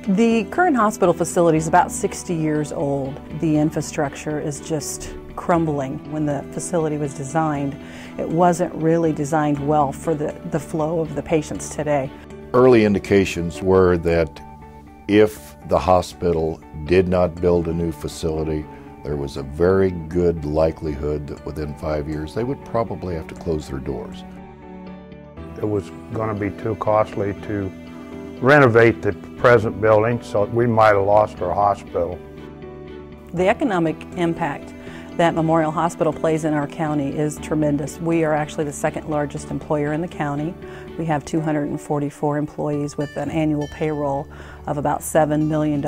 The current hospital facility is about 60 years old. The infrastructure is just crumbling. When the facility was designed, it wasn't really designed well for the flow of the patients today. Early indications were that if the hospital did not build a new facility, there was a very good likelihood that within 5 years they would probably have to close their doors. It was going to be too costly to renovate the present building, so we might have lost our hospital. The economic impact that Memorial Hospital plays in our county is tremendous. We are actually the second largest employer in the county. We have 244 employees with an annual payroll of about $7 million,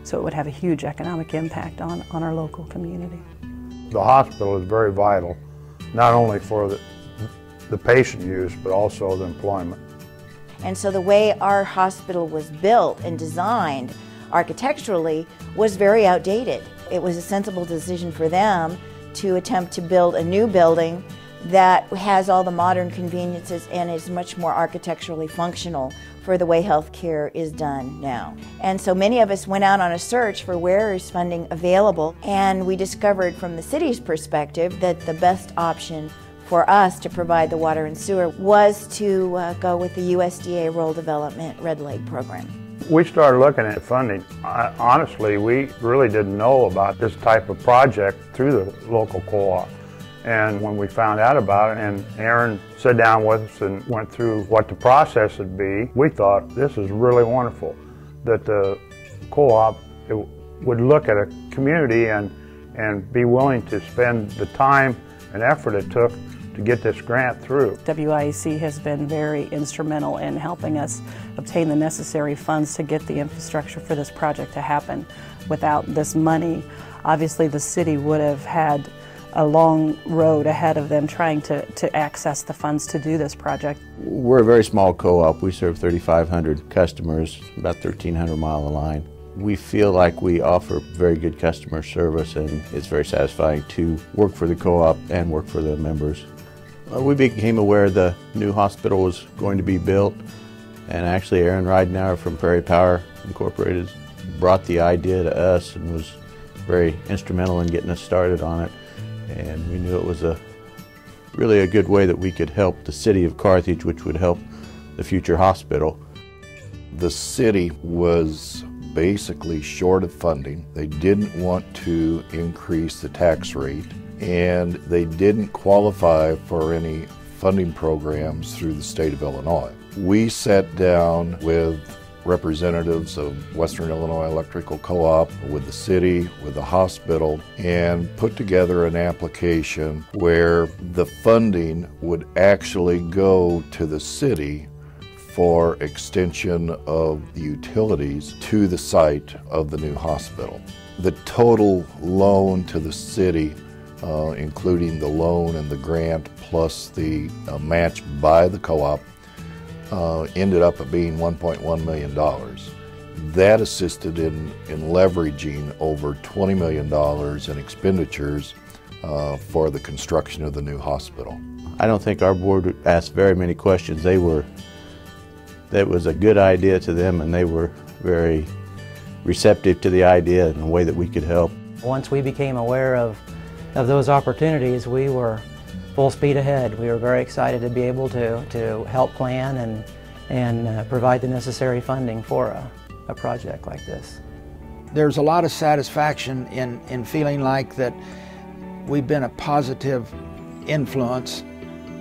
so it would have a huge economic impact on our local community. The hospital is very vital, not only for the patient use, but also the employment. And so the way our hospital was built and designed architecturally was very outdated. It was a sensible decision for them to attempt to build a new building that has all the modern conveniences and is much more architecturally functional for the way healthcare is done now. And so many of us went out on a search for where is funding available, and we discovered from the city's perspective that the best option for us to provide the water and sewer was to go with the USDA Rural Development Red Lake program. We started looking at funding. Honestly, we really didn't know about this type of project through the local co-op. And when we found out about it, and Aaron sat down with us and went through what the process would be, we thought this is really wonderful, that the co-op would look at a community and be willing to spend the time and effort it took to get this grant through. WIEC has been very instrumental in helping us obtain the necessary funds to get the infrastructure for this project to happen. Without this money, obviously the city would have had a long road ahead of them trying to access the funds to do this project. We're a very small co-op. We serve 3,500 customers, about 1,300 mile of line. We feel like we offer very good customer service, and it's very satisfying to work for the co-op and work for the members. We became aware the new hospital was going to be built, and actually Aaron Ridenauer from Prairie Power Incorporated brought the idea to us and was very instrumental in getting us started on it. And we knew it was really a good way that we could help the city of Carthage, which would help the future hospital. The city was basically short of funding. They didn't want to increase the tax rate, and they didn't qualify for any funding programs through the state of Illinois. We sat down with representatives of Western Illinois Electrical Co-op, with the city, with the hospital, and put together an application where the funding would actually go to the city for extension of the utilities to the site of the new hospital. The total loan to the city, including the loan and the grant plus the match by the co-op, ended up at being $1.1 million. That assisted in leveraging over $20 million in expenditures for the construction of the new hospital. I don't think our board asked very many questions. That was a good idea to them, and they were very receptive to the idea and the way that we could help. Once we became aware of those opportunities, we were full speed ahead. We were very excited to be able to help plan and provide the necessary funding for a project like this. There's a lot of satisfaction in feeling like that we've been a positive influence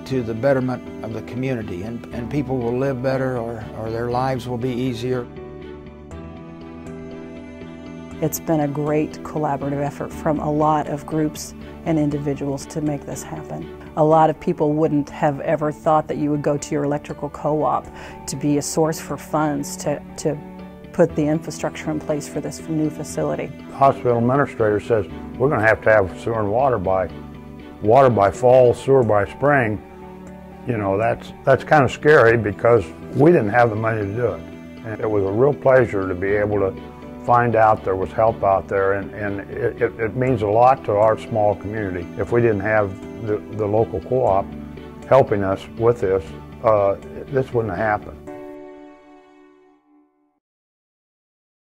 to the betterment of the community, and people will live better, or their lives will be easier. It's been a great collaborative effort from a lot of groups and individuals to make this happen. A lot of people wouldn't have ever thought that you would go to your electrical co-op to be a source for funds to put the infrastructure in place for this new facility. The hospital administrator says we're going to have sewer and water by fall, sewer by spring. You know, that's kind of scary because we didn't have the money to do it. And it was a real pleasure to be able to find out there was help out there, and it means a lot to our small community. If we didn't have the local co-op helping us with this, this wouldn't have happened.